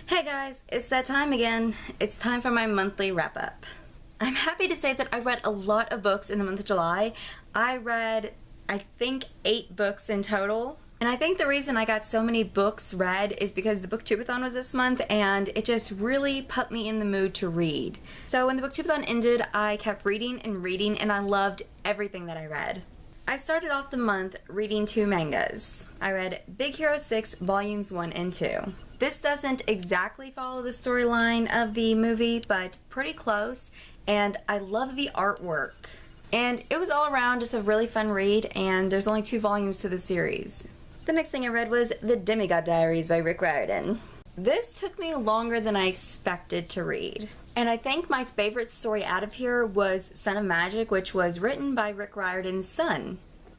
Hey guys, it's that time again. It's time for my monthly wrap-up. I'm happy to say that I read a lot of books in the month of July. I read, I think, 8 books in total. And I think the reason I got so many books read is because the Booktubeathon was this month and it just really put me in the mood to read. So when the Booktubeathon ended, I kept reading and I loved everything that I read. I started off the month reading 2 mangas. I read Big Hero 6 Volumes 1 and 2. This doesn't exactly follow the storyline of the movie, but pretty close, and I love the artwork. And it was all around just a really fun read, and there's only 2 volumes to the series. The next thing I read was The Demigod Diaries by Rick Riordan. This took me longer than I expected to read. And I think my favorite story out of here was Son of Magic, which was written by Rick Riordan's son.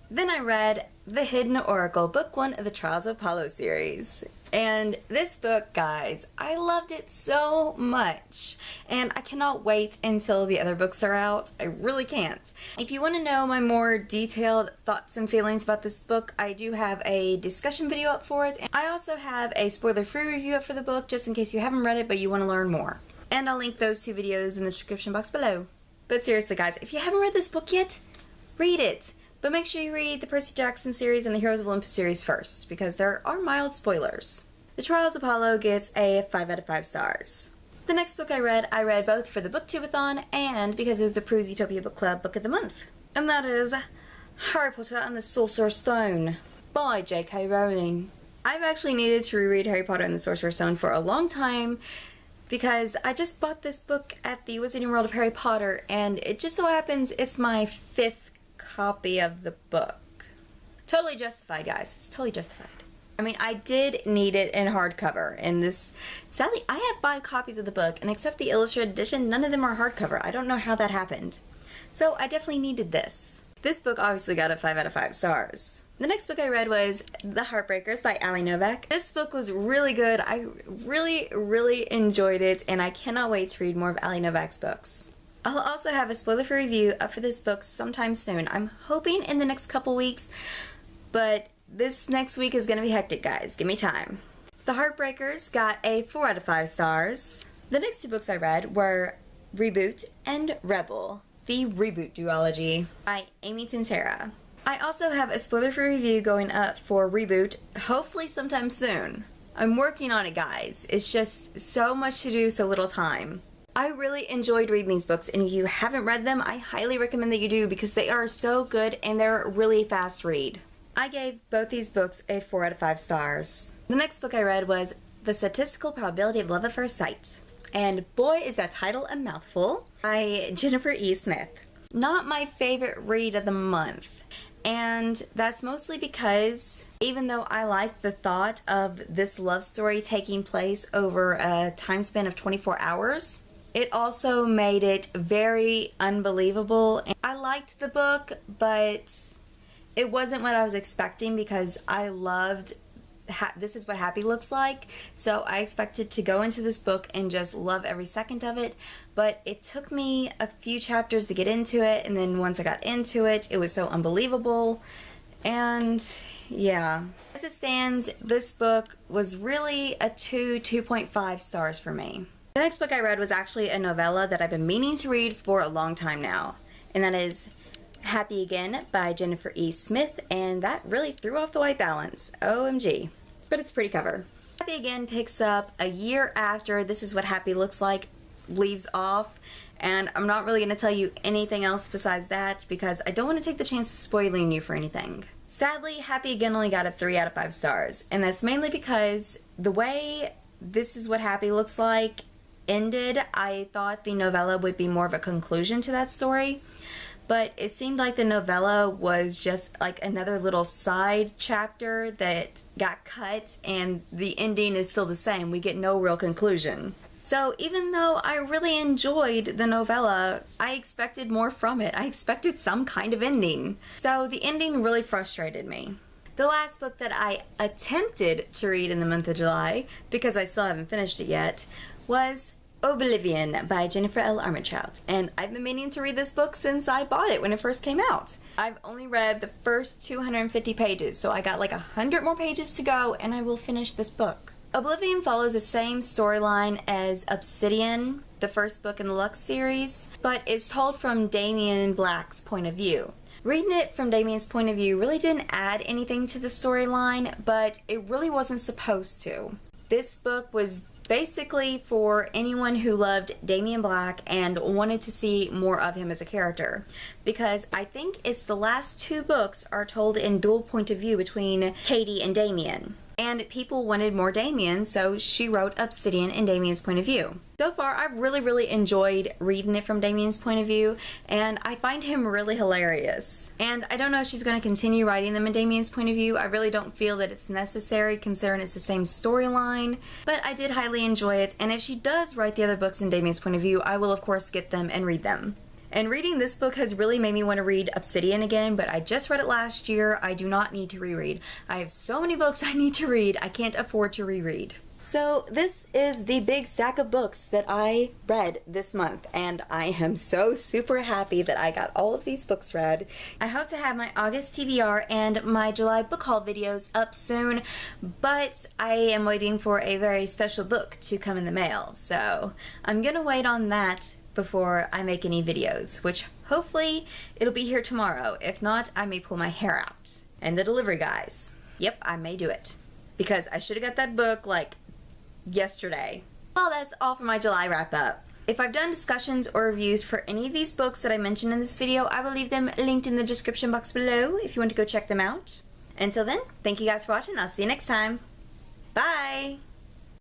Then I read The Hidden Oracle, Book 1 of the Trials of Apollo series. And this book, guys, I loved it so much. And I cannot wait until the other books are out. I really can't. If you want to know my more detailed thoughts and feelings about this book, I do have a discussion video up for it. And I also have a spoiler-free review up for the book, just in case you haven't read it but you want to learn more. And I'll link those 2 videos in the description box below. But seriously guys, if you haven't read this book yet, read it. But make sure you read the Percy Jackson series and the Heroes of Olympus series first, because there are mild spoilers. The Trials of Apollo gets a 5 out of 5 stars. The next book I read both for the Booktubeathon and because it was the Prue's Utopia Book Club Book of the Month. And that is Harry Potter and the Sorcerer's Stone by J.K. Rowling. I've actually needed to reread Harry Potter and the Sorcerer's Stone for a long time, because I just bought this book at the Wizarding World of Harry Potter, and it just so happens it's my 5th copy of the book. Totally justified, guys. It's totally justified. I mean, I did need it in hardcover, and this, sadly, I have 5 copies of the book, and except the illustrated edition, none of them are hardcover. I don't know how that happened. So I definitely needed this. This book obviously got a 5 out of 5 stars. The next book I read was The Heartbreakers by Ali Novak. This book was really good. I really enjoyed it, and I cannot wait to read more of Ali Novak's books. I'll also have a spoiler-free review up for this book sometime soon. I'm hoping in the next couple weeks, but this next week is going to be hectic, guys. Give me time. The Heartbreakers got a 4 out of 5 stars. The next 2 books I read were Reboot and Rebel, the Reboot Duology by Amy Tintera. I also have a spoiler-free review going up for Reboot, hopefully sometime soon. I'm working on it, guys. It's just so much to do, so little time. I really enjoyed reading these books, and if you haven't read them, I highly recommend that you do because they are so good and they're a really fast read. I gave both these books a 4 out of 5 stars. The next book I read was The Statistical Probability of Love at First Sight. And boy, is that title a mouthful, by Jennifer E. Smith. Not my favorite read of the month. And that's mostly because even though I like the thought of this love story taking place over a time span of 24 hours, it also made it very unbelievable. I liked the book, but it wasn't what I was expecting because I loved This Is What Happy Looks Like. So I expected to go into this book and just love every second of it. But it took me a few chapters to get into it. And then once I got into it, it was so unbelievable. And yeah. As it stands, this book was really a 2.5 stars for me. The next book I read was actually a novella that I've been meaning to read for a long time now. And that is Happy Again by Jennifer E. Smith, and that really threw off the white balance. OMG. But it's a pretty cover. Happy Again picks up a year after This Is What Happy Looks Like leaves off, and I'm not really going to tell you anything else besides that because I don't want to take the chance of spoiling you for anything. Sadly, Happy Again only got a 3 out of 5 stars, and that's mainly because the way This Is What Happy Looks Like ended, I thought the novella would be more of a conclusion to that story. But it seemed like the novella was just like another little side chapter that got cut, and the ending is still the same. We get no real conclusion. So even though I really enjoyed the novella, I expected more from it. I expected some kind of ending. So the ending really frustrated me. The last book that I attempted to read in the month of July, because I still haven't finished it yet, was Oblivion by Jennifer L. Armentrout, and I've been meaning to read this book since I bought it when it first came out. I've only read the first 250 pages, so I got like 100 more pages to go and I will finish this book. Oblivion follows the same storyline as Obsidian, the first book in the Lux series, but it's told from Damien Black's point of view. Reading it from Damien's point of view really didn't add anything to the storyline, but it really wasn't supposed to. This book was basically for anyone who loved Damien Black and wanted to see more of him as a character, because I think it's the last 2 books are told in dual point of view between Katie and Damien. And people wanted more Damien, so she wrote Obsidian in Damien's point of view. So far, I've really enjoyed reading it from Damien's point of view, and I find him really hilarious. And I don't know if she's going to continue writing them in Damien's point of view. I really don't feel that it's necessary, considering it's the same storyline, but I did highly enjoy it, and if she does write the other books in Damien's point of view, I will of course get them and read them. And reading this book has really made me want to read Obsidian again, but I just read it last year. I do not need to reread. I have so many books I need to read, I can't afford to reread. So this is the big stack of books that I read this month, and I am so super happy that I got all of these books read. I hope to have my August TBR and my July book haul videos up soon, but I am waiting for a very special book to come in the mail, so I'm gonna wait on that before I make any videos, which hopefully it'll be here tomorrow. If not, I may pull my hair out. And the delivery guys. Yep, I may do it. Because I should have got that book like yesterday. Well, that's all for my July wrap up. If I've done discussions or reviews for any of these books that I mentioned in this video, I will leave them linked in the description box below if you want to go check them out. Until then, thank you guys for watching. I'll see you next time. Bye!